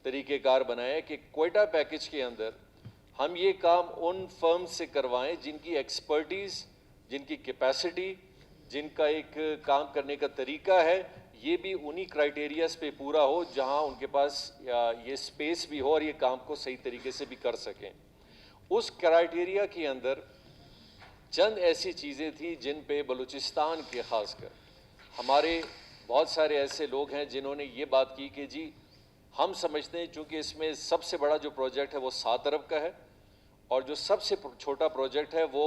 तरीक़ेकार बनाए कि क्वेटा पैकेज के अंदर हम ये काम उन फर्म से करवाएं जिनकी एक्सपर्टीज़, जिनकी कैपेसिटी, जिनका एक काम करने का तरीका है, ये भी उन्हीं क्राइटेरियाज़ पे पूरा हो जहां उनके पास ये स्पेस भी हो और ये काम को सही तरीके से भी कर सकें। उस क्राइटेरिया के अंदर चंद ऐसी चीज़ें थी जिन पे बलूचिस्तान के ख़ासकर हमारे बहुत सारे ऐसे लोग हैं जिन्होंने ये बात की कि जी हम समझते हैं चूँकि इसमें सबसे बड़ा जो प्रोजेक्ट है वो 7 अरब का है और जो सबसे छोटा प्रोजेक्ट है वो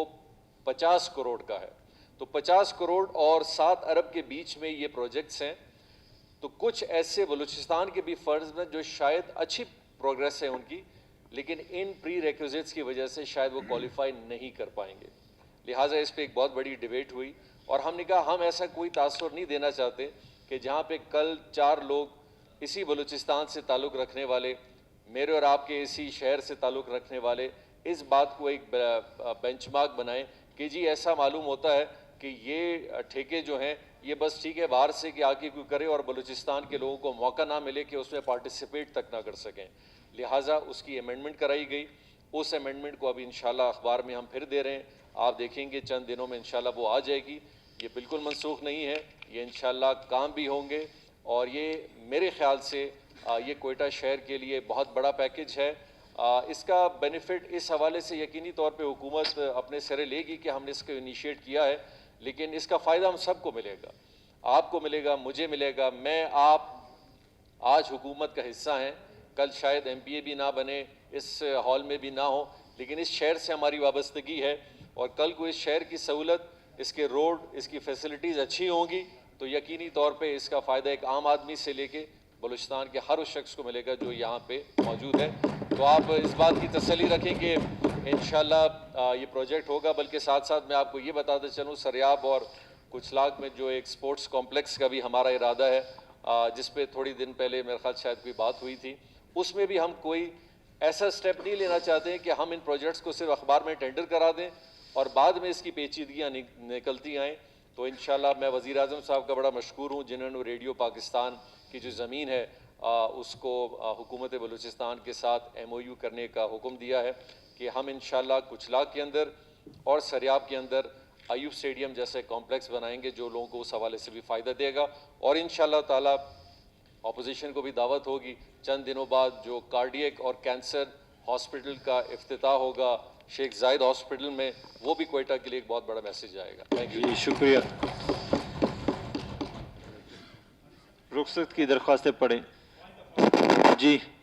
50 करोड़ का है। तो 50 करोड़ और 7 अरब के बीच में ये प्रोजेक्ट्स हैं। तो कुछ ऐसे बलूचिस्तान के भी फर्ज में जो शायद अच्छी प्रोग्रेस है उनकी, लेकिन इन प्री रिक्विजिट्स की वजह से शायद वो क्वालिफाई नहीं कर पाएंगे। लिहाजा इस पर एक बहुत बड़ी डिबेट हुई और हमने कहा हम ऐसा कोई तासुर नहीं देना चाहते कि जहाँ पे कल 4 लोग इसी बलूचिस्तान से ताल्लुक़ रखने वाले, मेरे और आपके इसी शहर से ताल्लुक़ रखने वाले, इस बात को एक बेंचमार्क बनाएं कि जी ऐसा मालूम होता है कि ये ठेके जो हैं ये बस ठीक है बाहर से कि आके कोई करे और बलूचिस्तान के लोगों को मौका ना मिले कि उसमें पार्टिसिपेट तक ना कर सकें। लिहाजा उसकी अमेंडमेंट कराई गई। उस अमेंडमेंट को अभी इंशाल्लाह अखबार में हम फिर दे रहे हैं, आप देखेंगे चंद दिनों में इंशाल्लाह वो आ जाएगी। ये बिल्कुल मनसूख नहीं है, ये इंशाल्लाह काम भी होंगे और ये मेरे ख्याल से ये क्वेटा शहर के लिए बहुत बड़ा पैकेज है। इसका बेनिफिट इस हवाले से यकीनी तौर पे हुकूमत अपने सिरे लेगी कि हमने इसको इनिशिएट किया है, लेकिन इसका फ़ायदा हम सबको मिलेगा, आपको मिलेगा, मुझे मिलेगा। मैं आप आज हुकूमत का हिस्सा हैं, कल शायद MPA भी ना बने, इस हॉल में भी ना हो, लेकिन इस शहर से हमारी वाबस्तगी है और कल को इस शहर की सहूलत, इसके रोड, इसकी फैसिलिटीज़ अच्छी होंगी तो यकीनी तौर पे इसका फ़ायदा एक आम आदमी से लेके बलूचिस्तान के हर उस शख्स को मिलेगा जो यहाँ पे मौजूद है। तो आप इस बात की तसल्ली रखें कि इंशाल्लाह ये प्रोजेक्ट होगा। बल्कि साथ साथ मैं आपको ये बताते चलूँ, सरियाब और कुचलाग में जो एक स्पोर्ट्स कॉम्प्लेक्स का भी हमारा इरादा है, जिस पे थोड़ी दिन पहले मेरे ख्याल शायद कोई बात हुई थी, उसमें भी हम कोई ऐसा स्टेप नहीं लेना चाहते हैं कि हम इन प्रोजेक्ट्स को सिर्फ अखबार में टेंडर करा दें और बाद में इसकी पेचीदगियाँ निकलती आएँ। तो इंशाल्लाह मैं वज़ीर आज़म साहब का बड़ा मशकूर हूँ जिन्होंने रेडियो पाकिस्तान की जो ज़मीन है उसको हुकूमत बलूचिस्तान के साथ MOU करने का हुक्म दिया है कि हम इंशाल्लाह कुचलाग के अंदर और सरियाब के अंदर अयूब स्टेडियम जैसे कॉम्प्लेक्स बनाएंगे जो लोगों को उस हवाले से भी फ़ायदा देगा। और इंशाल्लाह ताला अपोजिशन को भी दावत होगी, चंद दिनों बाद जो कार्डियक और कैंसर हॉस्पिटल का इफ्तिताह होगा शेख जायद हॉस्पिटल में, वो भी क्वेटा के लिए एक बहुत बड़ा मैसेज आएगा। Thank you. शुक्रिया। रुखसत की दरख्वास्तें पढ़ें जी।